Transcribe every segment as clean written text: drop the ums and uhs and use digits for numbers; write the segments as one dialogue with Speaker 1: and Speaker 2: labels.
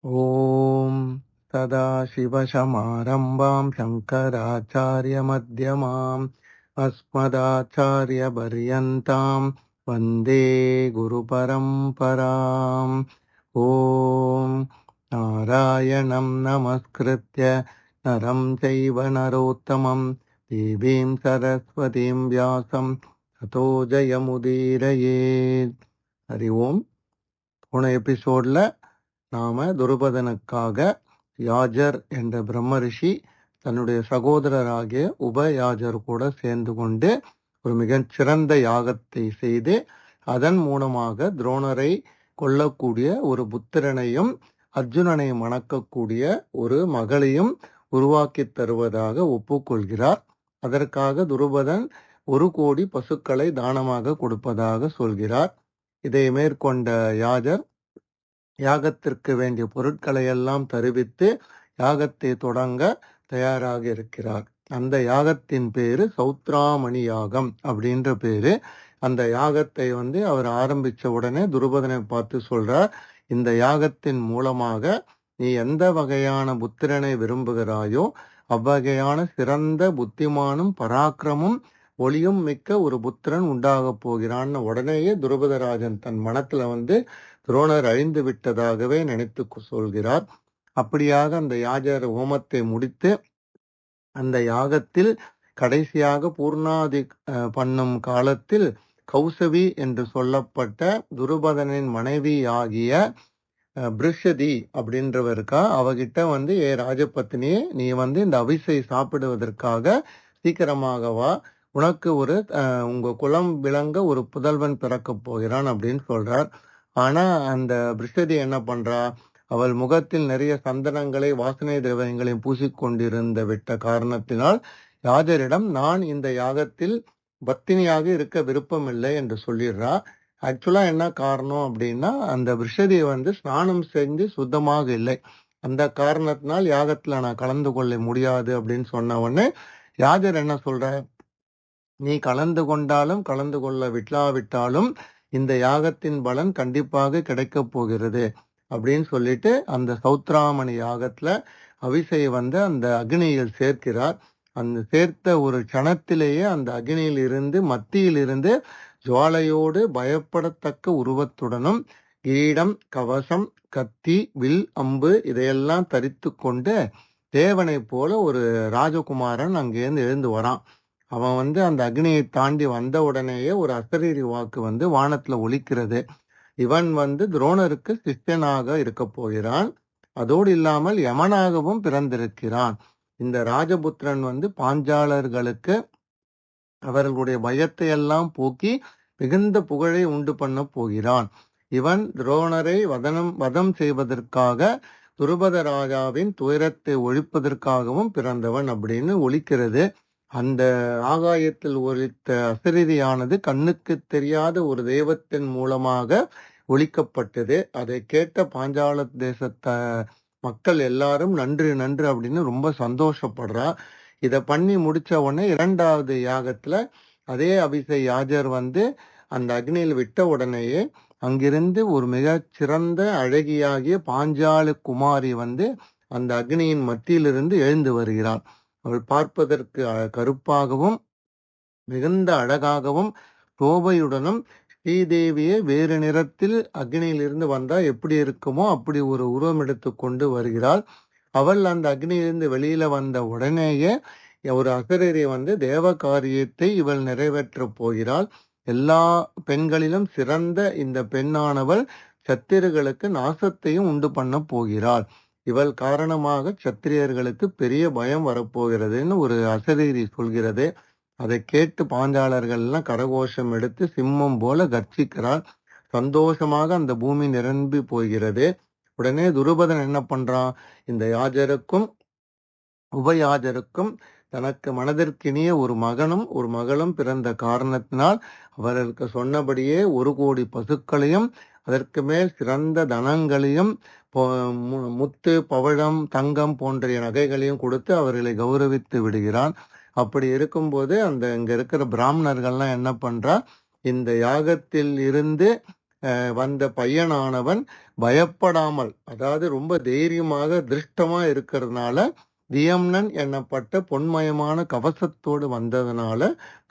Speaker 1: ஓம் சதாசிவசமாரம்பாம் சங்கராச்சாரியமத்யமாம் அஸ்மதாச்சாரியபர்யந்தாம் வந்தே குருபரம்பராம். ஓம் நாராயணம் நமஸ்கிருத்ய நரம் சைவ நரோத்தமம் தேவீம் சரஸ்வதீம் வியாசம் ததோ ஜயமுதீரயேத். ஹரி ஓம். போன எபிசோட்ல நாம துருபதனுக்காக யாஜர் என்ற பிரம்ம ரிஷி தன்னுடைய சகோதரராகிய உபயாஜர் கூட சேர்ந்து கொண்டு ஒரு மிகச்சிறந்த யாகத்தை செய்து அதன் மூலமாக துரோணரை கொல்லக்கூடிய ஒரு புத்திரனையும் அர்ஜுனனை மணக்கக்கூடிய ஒரு மகளையும் உருவாக்கி தருவதாக ஒப்புக்கொள்கிறார். அதற்காக துருபதன் 1 கோடி பசுக்களை தானமாக கொடுப்பதாக சொல்கிறார். இதை மேற்கொண்ட யாஜர் யாகத்திற்கு வேண்டிய பொருட்களை எல்லாம் தருவித்து யாகத்தை தொடங்க தயாராக இருக்கிறார். அந்த யாகத்தின் பேரு சௌத்ராமணி யாகம் அப்படின்ற பேரு. அந்த யாகத்தை அவர் ஆரம்பிச்ச உடனே துருபதனை பார்த்து சொல்றார், இந்த யாகத்தின் மூலமாக நீ எந்த வகையான புத்திரனை விரும்புகிறாயோ அவ்வகையான சிறந்த புத்திமானும் பராக்கிரமும் ஒளியும் மிக்க ஒரு புத்திரன் உண்டாக போகிறான்னு உடனேயே துருபதராஜன் தன் மனத்துல துரோணர் அழிந்து விட்டதாகவே நினைத்து சொல்கிறார். அப்படியாக அந்த யாஜர் ஹோமத்தை முடித்து அந்த யாகத்தில் கடைசியாக பூர்ணாதி பண்ணும் காலத்தில் கௌசவி என்று சொல்லப்பட்ட துருபதனின் மனைவி ஆகிய பிருஷதி அப்படின்றவருக்கா அவகிட்ட ஏ ராஜபத்னியே, நீ இந்த அபிஷை சாப்பிடுவதற்காக சீக்கிரமாக வா, உனக்கு உங்க குலம் விளங்க ஒரு புதல்வன் பிறக்க போகிறான் அப்படின்னு சொல்றார். ஆனா அந்த பிருஷதி என்ன பண்றா, அவள் முகத்தில் நிறைய சந்தனங்களை வாசனை திரவியங்களையும் பூசிக்கொண்டிருந்த விட்ட காரணத்தினால் யாஜரிடம் நான் இந்த யாகத்தில் பத்தினியாக இருக்க விருப்பமில்லை என்று சொல்லிடுறா. ஆக்சுவலா என்ன காரணம் அப்படின்னா, அந்த பிருஷதி ஸ்நானம் செஞ்சு சுத்தமாக இல்லை. அந்த காரணத்தினால் யாகத்துல நான் கலந்து கொள்ள முடியாது அப்படின்னு சொன்ன உடனே யாஜர் என்ன சொல்ற, நீ கலந்து கொண்டாலும் கலந்து கொள்ள விட்டாலும் இந்த யாகத்தின் பலன் கண்டிப்பாக கிடைக்க போகிறது அப்படின்னு சொல்லிட்டு அந்த சௌத்ராமணி யாகத்துல அபிஷேகை அந்த அக்னியில் சேர்க்கிறார். அந்த சேர்த்த ஒரு கணத்திலேயே அந்த அக்னியில் இருந்து மத்தியில் இருந்து ஜுவாலையோடு பயப்படத்தக்க உருவத்துடனும் கிரீடம், கவசம், கத்தி, வில், அம்பு இதையெல்லாம் தரித்து கொண்டு தேவனை போல ஒரு ராஜகுமாரன் அங்கேருந்து எழுந்து வரான். அவன் அந்த அக்னியை தாண்டி வந்த உடனேயே ஒரு அசரீரி வாக்கு வானத்துல ஒலிக்கிறது. இவன் துரோணருக்கு சிஷ்யனாக இருக்க போகிறான். அதோடு இல்லாமல் யமனாகவும் பிறந்திருக்கிறான். இந்த ராஜபுத்திரன் பாஞ்சாலர்களுக்கு அவர்களுடைய பயத்தை எல்லாம் போக்கி மிகுந்த புகழை உண்டு பண்ண போகிறான். இவன் துரோணரை வதம் செய்வதற்காக துருபத ராஜாவின் துயரத்தை ஒழிப்பதற்காகவும் பிறந்தவன் அப்படின்னு ஒலிக்கிறது. அந்த ஆகாயத்தில் ஒலித்த அசரீரியானது கண்ணுக்கு தெரியாத ஒரு தெய்வத்தின் மூலமாக ஒலிக்கப்பட்டது. அதை கேட்ட பாஞ்சால தேசத்த மக்கள் எல்லாரும் நன்று நன்று அப்படின்னு ரொம்ப சந்தோஷப்படுறா. இத பண்ணி முடிச்ச உடனே 2வது யாகத்துல அதே அபிஷேக யாஜர் அந்த அக்னியில் விட்ட உடனேயே அங்கிருந்து ஒரு மிக சிறந்த அழகியாகிய பாஞ்சால குமாரி அந்த அக்னியின் மத்தியிலிருந்து எழுந்து வருகிறாள். அவள் பார்ப்பதற்கு கருப்பாகவும் மிகுந்த அழகாகவும் சோபையுடனும் ஸ்ரீதேவியை வேறு நிறத்தில் அக்னியிலிருந்து வந்தா எப்படி இருக்குமோ அப்படி ஒரு உருவம் எடுத்து கொண்டு வருகிறாள். அவள் அந்த அக்னியிலிருந்து வெளியில வந்த உடனேயே ஒரு அசரீரி தேவ காரியத்தை இவள் நிறைவேற்ற போகிறாள். எல்லா பெண்களிலும் சிறந்த இந்த பெண்ணானவள் சத்திரியர்களுக்கு நாசத்தையும் உண்டு பண்ண போகிறாள். இவள் காரணமாக சத்திரியர்களுக்கு பெரிய பயம் வரப்போகிறதுன்னு ஒரு அசரீரி சொல்கிறது. அதை கேட்டு பாஞ்சாலர்கள் எல்லாம் கரகோஷம் எடுத்து சிம்மம் போல கர்ச்சிக்கிறாள். சந்தோஷமாக அந்த பூமி நிரம்பி போகிறது. உடனே துருபதன் என்ன பண்றான், இந்த யாஜருக்கும் உபயாஜருக்கும் தனக்கு மனதிற்கினிய ஒரு மகனும் ஒரு மகளும் பிறந்த காரணத்தினால் அவர்களுக்கு சொன்னபடியே 1 கோடி பசுக்களையும் அதற்கு மேல் சிறந்த தனங்களையும் முத்து, பவழம், தங்கம் போன்ற நகைகளையும் கொடுத்து அவர்களை கௌரவித்து விடுகிறான். அப்படி இருக்கும்போது இங்க இருக்கிற பிராமணர்கள்லாம் என்ன பண்றா, இந்த யாகத்தில் இருந்து வந்த பையனானவன் பயப்படாமல், அதாவது ரொம்ப தைரியமாக திருஷ்டமா இருக்கிறதுனால தியம்னன் எனப்பட்ட பொன்மயமான கவசத்தோடு வந்ததுனால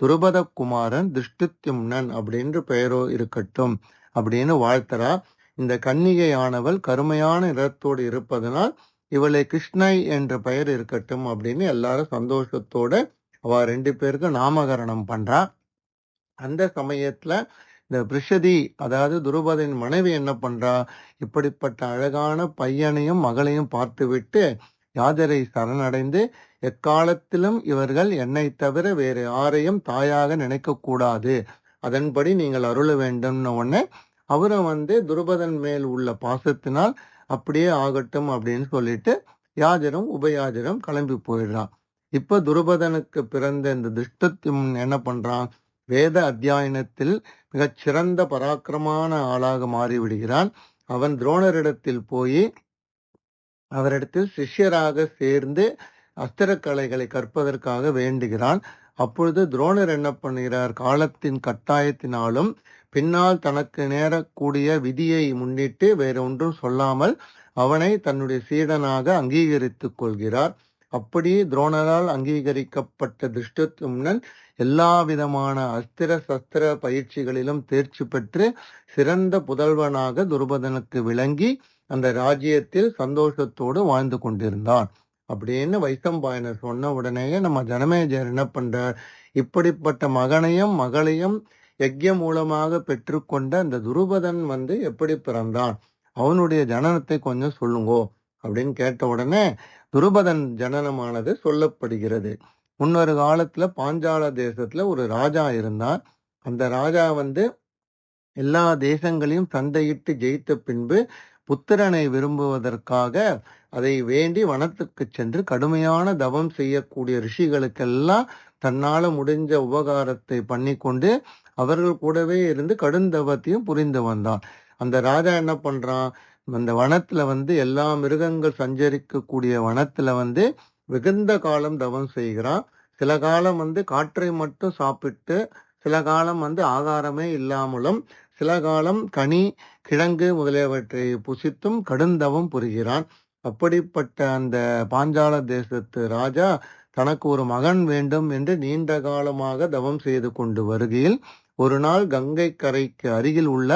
Speaker 1: துருபத குமாரன் திருஷ்டித்யும்னன் அப்படின்னு பெயரோ இருக்கட்டும் அப்படின்னு வாழ்த்தரா. இந்த கன்னிகையானவள் கருமையான நிறத்தோடு இருப்பதனால் இவளை கிருஷ்ணை என்ற பெயர் இருக்கட்டும் அப்படின்னு எல்லாரும் சந்தோஷத்தோட அவ 2 பேருக்கு நாமகரணம் பண்றா. அந்த சமயத்துல இந்த பிருஷதி, அதாவது துருபதன் மனைவி என்ன பண்றா, இப்படிப்பட்ட அழகான பையனையும் மகளையும் பார்த்துவிட்டு யாஜரை சரணடைந்து, எக்காலத்திலும் இவர்கள் என்னை தவிர வேறு யாரையும் தாயாக நினைக்க கூடாது, அதன்படி நீங்கள் அருள வேண்டும்னு உடனே அவரும் துருபதன் மேல் உள்ள பாசத்தினால் அப்படியே ஆகட்டும் அப்படின்னு சொல்லிட்டு யாஜரும் உபயாஜரும் கிளம்பி போயிடுறான். இப்ப துருபதனுக்கு பிறந்த இந்த திருஷ்டத்யும்னன் என்ன பண்றான், வேத அத்தியாயனத்தில் மிகச் சிறந்த பராக்கிரமான ஆளாக மாறிவிடுகிறான். அவன் துரோணரிடத்தில் போய் அவரிடத்தில் சிஷ்யராக சேர்ந்து அஸ்திரக்கலைகளை கற்பதற்காக வேண்டுகிறான். அப்பொழுது துரோணர் என்ன பண்ணுகிறார், காலத்தின் கட்டாயத்தினாலும் பின்னால் தனக்கு நேரக்கூடிய விதியை முன்னிட்டு வேற ஒன்றும் சொல்லாமல் அவனை தன்னுடைய சீடனாக அங்கீகரித்துக் கொள்கிறார். அப்படி துரோணரால் அங்கீகரிக்கப்பட்ட திருஷ்டத்யும்னன் எல்லா விதமான அஸ்திர சஸ்திர பயிற்சிகளிலும் தேர்ச்சி பெற்று சிறந்த புதல்வனாக துருபதனுக்கு விளங்கி அந்த ராஜ்யத்தில் சந்தோஷத்தோடு வாழ்ந்து கொண்டிருந்தான் அப்படின்னு வைசம்பாயனர் சொன்ன உடனேயே நம்ம ஜனமேஜயர் என்ன பண்றார், இப்படிப்பட்ட மகனையும் மகளையும் யஜ்யம் மூலமாக பெற்றுக்கொண்ட அந்த துருபதன் எப்படி பிறந்தான், அவனுடைய ஜனனத்தை கொஞ்சம் சொல்லுங்கோ அப்படின்னு கேட்ட உடனே துருபதன் ஜனனமானது சொல்லப்படுகிறது. முன்னொரு காலத்துல பாஞ்சால தேசத்துல ஒரு ராஜா இருந்தார். அந்த ராஜா எல்லா தேசங்களையும் சண்டையிட்டு ஜெயித்த பின்பு புத்திரனை விரும்புவதற்காக அதை வேண்டி வனத்துக்கு சென்று கடுமையான தவம் செய்யக்கூடிய ரிஷிகளுக்கெல்லாம் தன்னால முடிஞ்ச உபகாரத்தை பண்ணி கொண்டு அவர்கள் கூடவே இருந்து கடுந்தவத்தையும் புரிந்து வந்தான். அந்த ராஜா என்ன பண்றான், அந்த வனத்துல எல்லா மிருகங்கள் சஞ்சரிக்கக்கூடிய வனத்துல மிகுந்த காலம் தவம் செய்கிறான். சில காலம் காற்றை மட்டும் சாப்பிட்டு, சில காலம் ஆகாரமே இல்லாமலும், சில காலம் கனி கிழங்கு முதலியவற்றை புசித்தும் கடுந்தவம் புரிகிறான். அப்படிப்பட்ட அந்த பாஞ்சால தேசத்து ராஜா தனக்கு ஒரு மகன் வேண்டும் என்று நீண்ட காலமாக தவம் செய்து கொண்டு வருகையில் ஒரு நாள் கங்கை கரைக்கு அருகில் உள்ள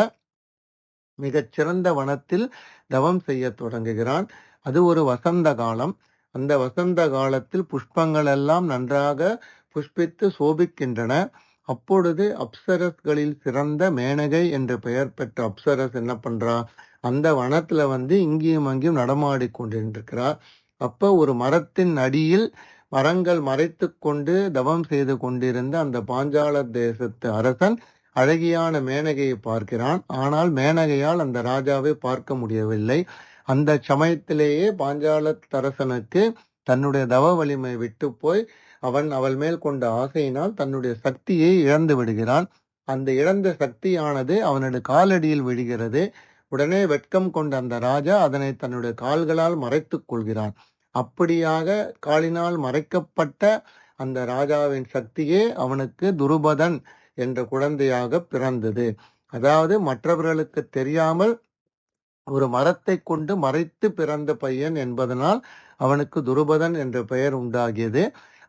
Speaker 1: மிகச்சிறந்த வனத்தில் தவம் செய்ய தொடங்குகிறான். அது ஒரு வசந்த காலம். அந்த வசந்த காலத்தில் புஷ்பங்கள் எல்லாம் நன்றாக புஷ்பித்து சோபிக்கின்றன. அப்பொழுது அப்சரஸ்களில் சிறந்த மேனகை என்று பெயர் பெற்ற அப்சரஸ் என்ன பண்றா, அந்த வனத்துல இங்கேயும் அங்கேயும் நடமாடி கொண்டிருக்கிறார். அப்ப ஒரு மரத்தின் அடியில் மரங்கள் மறைத்து கொண்டு தவம் செய்து கொண்டிருந்த அந்த பாஞ்சால தேசத்து அரசன் அழகியான மேனகையை பார்க்கிறான். ஆனால் மேனகையால் அந்த ராஜாவை பார்க்க முடியவில்லை. அந்த சமயத்திலேயே பாஞ்சாலத்தரசனுக்கு தன்னுடைய தவ வலிமை விட்டு போய் அவள் மேல் கொண்ட ஆசையினால் தன்னுடைய சக்தியை இழந்து விடுகிறான். அந்த இழந்த சக்தியானது அவனுடைய காலடியில் விழுகிறது. உடனே வெட்கம் கொண்ட அந்த ராஜா அதனை தன்னுடைய கால்களால் மறைத்துக் கொள்கிறான். அப்படியாக காலினால் மறைக்கப்பட்ட அந்த ராஜாவின் சக்தியே அவனுக்கு துருபதன் என்ற குழந்தையாக பிறந்தது. அதாவது மற்றவர்களுக்கு தெரியாமல் ஒரு மரத்தை கொண்டு மறைத்து பிறந்த பையன் என்பதனால் அவனுக்கு துருபதன் என்ற பெயர் உண்டாகியது.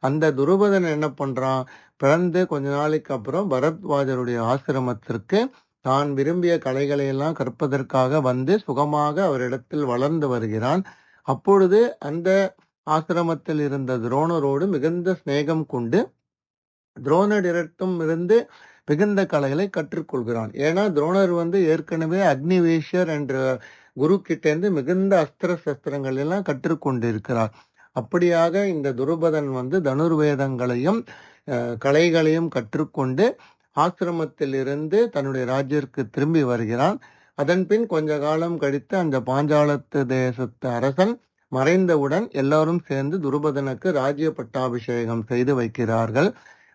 Speaker 1: அந்த துருபதன் என்ன பண்றான், பிறந்து கொஞ்ச நாளைக்கு அப்புறம் பரத்வாஜருடைய ஆசிரமத்திற்கு தான் விரும்பிய கலைகளை எல்லாம் கற்பதற்காக சுகமாக அவரிடத்தில் வளர்ந்து வருகிறான். அப்பொழுது அந்த ஆசிரமத்தில் இருந்த துரோணரோடு மிகுந்த சிநேகம் கொண்டு துரோணரிடத்தும் இருந்து மிகுந்த கலைகளை கற்றுக்கொள்கிறான். ஏன்னா துரோணர் ஏற்கனவே அக்னிவேஷர் என்ற குரு கிட்டேந்து மிகுந்த அஸ்திர சஸ்திரங்கள் எல்லாம் கற்றுக்கொண்டிருக்கிறார். அப்படியாக இந்த துருபதன் தனுர்வேதங்களையும் கலைகளையும் கற்றுக்கொண்டு ஆசிரமத்தில் இருந்து தன்னுடைய ராஜ்யத்திற்கு திரும்பி வருகிறான். அதன் பின் கொஞ்ச காலம் கழித்து அந்த பாஞ்சாலத்து தேசத்து அரசன் மறைந்தவுடன் எல்லாரும் சேர்ந்து துருபதனுக்கு ராஜ்ய பட்டாபிஷேகம் செய்து வைக்கிறார்கள்.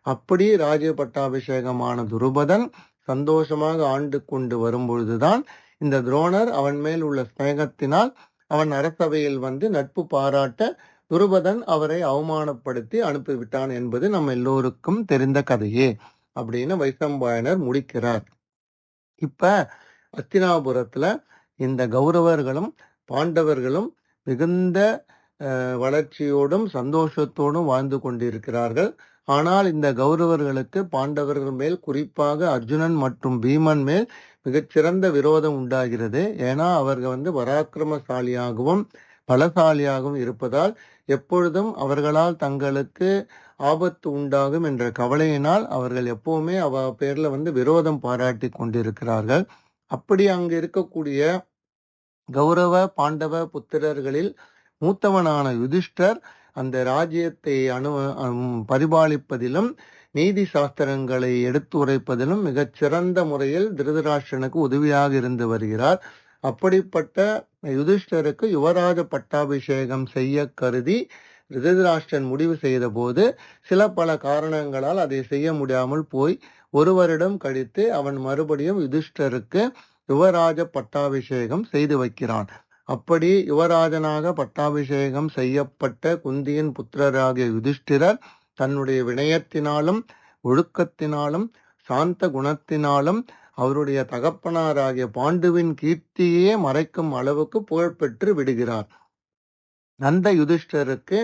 Speaker 1: அப்படி ராஜ்ய பட்டாபிஷேகமான துருபதன் சந்தோஷமாக ஆண்டு கொண்டு வரும்பொழுதுதான் இந்த துரோணர் அவன் மேல் உள்ள ஸ்நேகத்தினால் அவன் அரசவையில் நட்பு பாராட்ட துருபதன் அவரை அவமானப்படுத்தி அனுப்பிவிட்டான் என்பது நம்ம எல்லோருக்கும் தெரிந்த கதையே அப்படின்னு வைசம்பாயனர் முடிக்கிறார். இப்ப அஸ்தினாபுரத்துல இந்த கௌரவர்களும் பாண்டவர்களும் மிகுந்த வளர்ச்சியோடும் சந்தோஷத்தோடும் வாழ்ந்து கொண்டிருக்கிறார்கள். ஆனால் இந்த கௌரவர்களுக்கு பாண்டவர்கள் மேல், குறிப்பாக அர்ஜுனன் மற்றும் பீமன் மேல் மிகச்சிறந்த விரோதம் உண்டாகிறது. ஏன்னா அவர்கள் பராக்கிரமசாலியாகவும் பலசாலியாகவும் இருப்பதால் எப்பொழுதும் அவர்களால் தங்களுக்கு ஆபத்து உண்டாகும் என்ற கவலையினால் அவர்கள் எப்பவுமே பேர்ல விரோதம் பாராட்டி கொண்டிருக்கிறார்கள். அப்படி அங்கு இருக்கக்கூடிய கௌரவ பாண்டவ புத்திரர்களில் மூத்தவனான யுதிஷ்டர் அந்த ராஜ்யத்தை பரிபாலிப்பதிலும் நீதி சாஸ்திரங்களை எடுத்து உரைப்பதிலும் மிகச்சிறந்த முறையில் திருதராஷ்டிரனுக்கு உதவியாக இருந்து வருகிறார். அப்படிப்பட்ட யுதிஷ்டருக்கு யுவராஜ பட்டாபிஷேகம் செய்ய கருதி திருதராஷ்டிரன் முடிவு செய்த போது சில பல காரணங்களால் அதை செய்ய முடியாமல் போய் ஒரு வருடம் கழித்து அவன் மறுபடியும் யுதிஷ்டருக்கு யுவராஜ பட்டாபிஷேகம் செய்து வைக்கிறான். அப்படி யுவராஜனாக பட்டாபிஷேகம் செய்யப்பட்ட குந்தியின் புத்திரராகிய யுதிஷ்டிரர் தன்னுடைய வினயத்தினாலும் ஒழுக்கத்தினாலும் சாந்த குணத்தினாலும் அவருடைய தகப்பனாராகிய பாண்டுவின் கீர்த்தியே மறைக்கும் அளவுக்கு புகழ்பெற்று விடுகிறார். அந்த யுதிஷ்டருக்கு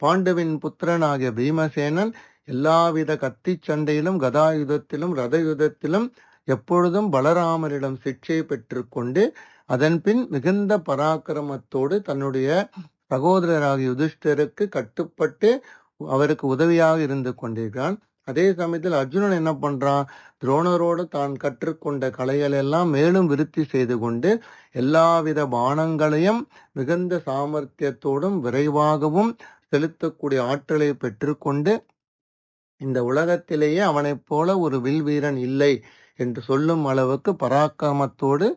Speaker 1: பாண்டுவின் புத்திரனாகிய பீமசேனன் எல்லாவித கத்தி சண்டையிலும் கதாயுதத்திலும் ரத யுதத்திலும் எப்பொழுதும் பலராமரிடம் சிக்ஷை பெற்று கொண்டு அதன்பின் மிகுந்த பராக்கிரமத்தோடு தன்னுடைய சகோதரராகிய யுதிஷ்டருக்கு கட்டுப்பட்டு அவருக்கு உதவியாக இருந்து கொண்டிருக்கிறான். அதே சமயத்தில் அர்ஜுனன் என்ன பண்றான்? துரோணரோடு தான் கற்றுக்கொண்ட கலைகள் எல்லாம் மேலும் விருத்தி செய்து கொண்டு எல்லாவித பானங்களையும் மிகுந்த சாமர்த்தியத்தோடும் விரைவாகவும் செலுத்தக்கூடிய ஆற்றலை பெற்றுக்கொண்டு இந்த உலகத்திலேயே அவனைப் போல ஒரு வில் வீரன் இல்லை என்று சொல்லும் அளவுக்கு பராக்கிரமத்தோடு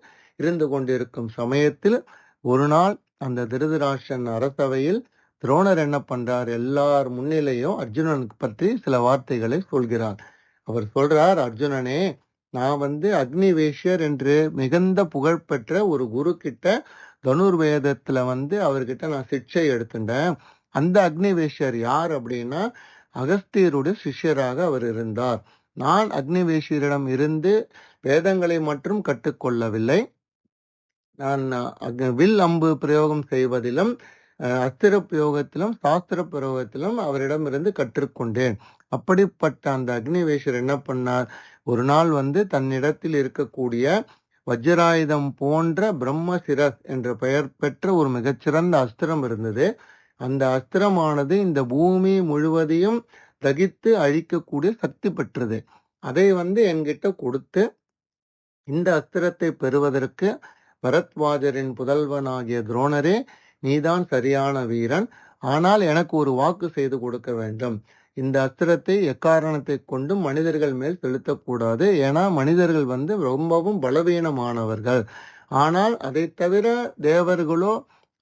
Speaker 1: இருந்து கொண்டிருக்கும் சமயத்தில் ஒரு நாள் அந்த திருதராஷ்டிரன் அரசவையில் துரோணர் என்ன பண்றார்? எல்லார் முன்னிலையும் அர்ஜுனனுக்கு பற்றி சில வார்த்தைகளை சொல்கிறார். அவர் சொல்றார், அர்ஜுனனே, நான் அக்னிவேஷ்யர் என்று மிகுந்த புகழ்பெற்ற ஒரு குரு கிட்ட தனுர்வேதத்துல அவர்கிட்ட நான் சிக்ஷை எடுத்துட்டேன். அந்த அக்னிவேஷ்யர் யார் அப்படின்னா அகஸ்தியருடைய சிஷ்யராக அவர் இருந்தார். நான் அக்னிவேஷ்யரிடம் இருந்து வேதங்களை மட்டும் கற்றுக்கொள்ளவில்லை, நான் வில் அம்பு பிரயோகம் செய்வதிலும் அஸ்திர பிரயோகத்திலும் சாஸ்திர பிரயோகத்திலும் அவரிடமிருந்து கற்றுக்கொண்டேன். அப்படிப்பட்ட அந்த அக்னிவேஷர் என்ன பண்ணார்? ஒரு நாள் தன்னிடத்தில் இருக்கக்கூடிய வஜ்ராயுதம் போன்ற பிரம்மசிரஸ் என்ற பெயர் பெற்ற ஒரு மிகச்சிறந்த அஸ்திரம் இருந்தது. அந்த அஸ்திரமானது இந்த பூமி முழுவதையும் தகித்து அழிக்கக்கூடிய சக்தி பெற்றது. அதை என்கிட்ட கொடுத்து இந்த அஸ்திரத்தை பெறுவதற்கு பரத்வாஜரின் புதல்வனாகிய துரோணரே, நீதான் சரியான வீரன், ஆனால் எனக்கு ஒரு வாக்கு செய்து கொடுக்க வேண்டும். இந்த அஸ்திரத்தை எக்காரணத்தை கொண்டும் மனிதர்கள் மேல் செலுத்தக்கூடாது. ஏன்னா மனிதர்கள் ரொம்பவும் பலவீனமானவர்கள். ஆனால் அதை தவிர தேவர்களோ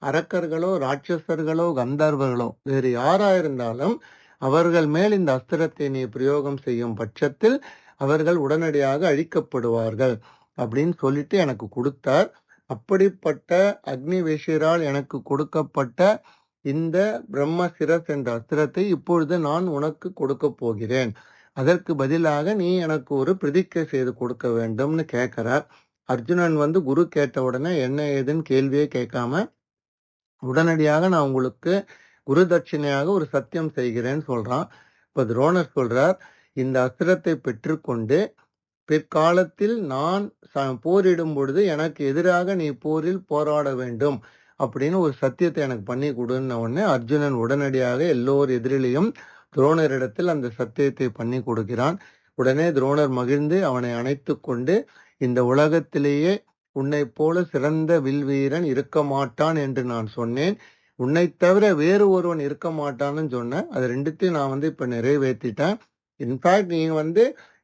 Speaker 1: அரக்கர்களோ ராட்சசர்களோ கந்தர்வர்களோ வேறு யாராயிருந்தாலும் அவர்கள் மேல் இந்த அஸ்திரத்தை நீ பிரயோகம் செய்யும் பட்சத்தில் அவர்கள் உடனடியாக அழிக்கப்படுவார்கள் அப்படின்னு சொல்லிட்டு எனக்கு கொடுத்தார். அப்படிப்பட்ட அக்னிவேஷரால் எனக்கு கொடுக்கப்பட்ட இந்த பிரம்மசிரஸ் என்ற அஸ்திரத்தை இப்பொழுது நான் உனக்கு கொடுக்க போகிறேன். அதற்கு பதிலாக நீ எனக்கு ஒரு பிரதிக்கை செய்து கொடுக்க வேண்டும்னு கேட்கிறார். அர்ஜுனன் குரு கேட்ட உடனே என்ன ஏதுன்னு கேள்வியே கேட்காம உடனடியாக நான் உங்களுக்கு குரு தட்சிணையாக ஒரு சத்தியம் செய்கிறேன்னு சொல்றான். இப்ப துரோணர் சொல்றார், இந்த அஸ்திரத்தை பெற்றுக்கொண்டு பிற்காலத்தில் நான் போரிடும் பொழுது எனக்கு எதிராக நீ போரில் போராட வேண்டும் அப்படின்னு ஒரு சத்தியத்தை எனக்கு பண்ணி கொடுன்ன உடனே அர்ஜுனன் உடனடியாக எல்லோர் எதிரிலையும் துரோணரிடத்தில் அந்த சத்தியத்தை பண்ணி கொடுக்கிறான். உடனே துரோணர் மகிழ்ந்து அவனை அணைத்து கொண்டு, இந்த உலகத்திலேயே உன்னை போல சிறந்த வில்வீரன் இருக்க மாட்டான் என்று நான் சொன்னேன், உன்னை தவிர வேறு ஒருவன் இருக்க மாட்டான்னு சொன்னேன், அது ரெண்டுத்தையும் நான் இப்ப நிறைவேற்றிட்டேன். இன்ஃபேக்ட் நீ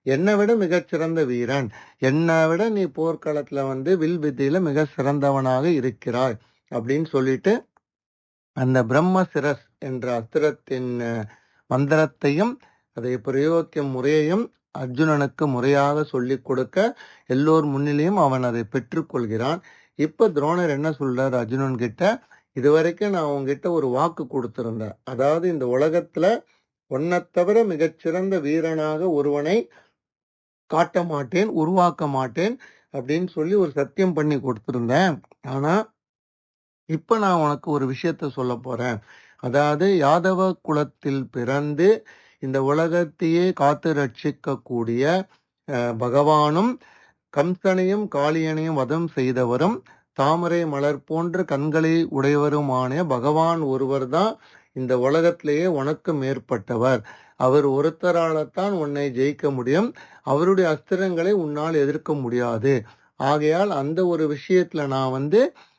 Speaker 1: என்னை விட மிகச்சிறந்த வீரன், என்னை விட நீ போர்க்களத்துல வில் வித்தியில மிக சிறந்தவனாக இருக்கிறாய் அப்படின்னு சொல்லிட்டு அந்த பிரம்மசிரஸ் என்ற அஸ்திரத்தின் மந்திரத்தையும் அதை பிரயோகிக்கும் முறையையும் அர்ஜுனனுக்கு முறையாக சொல்லி கொடுக்க எல்லோர் முன்னிலையும் அவன் அதை பெற்றுக்கொள்கிறான். இப்ப துரோணர் என்ன சொல்றார் அர்ஜுனன் கிட்ட? இதுவரைக்கும் நான் உங்ககிட்ட ஒரு வாக்கு கொடுத்திருந்தேன், அதாவது இந்த உலகத்துல உன்னை தவிர மிகச்சிறந்த வீரனாக ஒருவனை காட்ட மாட்டேன், உருவாக்க மாட்டேன், அப்படின்னு சொல்லி ஒரு சத்தியம் பண்ணி கொடுத்திருந்தேன். ஆனா இப்ப நான் உனக்கு ஒரு விஷயத்த சொல்ல போறேன். அதாவது யாதவ குலத்தில் பிறந்து இந்த உலகத்தையே காத்து ரட்சிக்கக்கூடிய பகவானும் கம்சனையும் காளியனையும் வதம் செய்தவரும் தாமரை மலர் போன்ற கண்களை உடையவருமான பகவான் ஒருவர் தான் இந்த உலகத்திலேயே உனக்கு மேற்பட்டவர். அவர் ஒருத்தரால்தான் உன்னை ஜெயிக்க முடியும். அவருடைய அஸ்திரங்களை உன்னால் எதிர்க்க முடியாது. ஆகையால் அந்த ஒரு விஷயத்துல நான்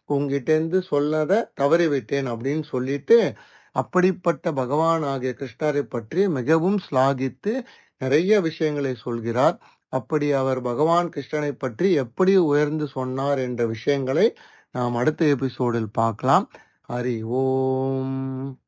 Speaker 1: உங்ககிட்ட இருந்து சொல்லத தவறிவிட்டேன் அப்படின்னு சொல்லிட்டு அப்படிப்பட்ட பகவான் ஆகிய கிருஷ்ணரை பற்றி மிகவும் ஸ்லாகித்து நிறைய விஷயங்களை சொல்கிறார். அப்படி அவர் பகவான் கிருஷ்ணனை பற்றி எப்படி உயர்ந்து சொன்னார் என்ற விஷயங்களை நாம் அடுத்த எபிசோடில் பார்க்கலாம். ஹரி ஓம்.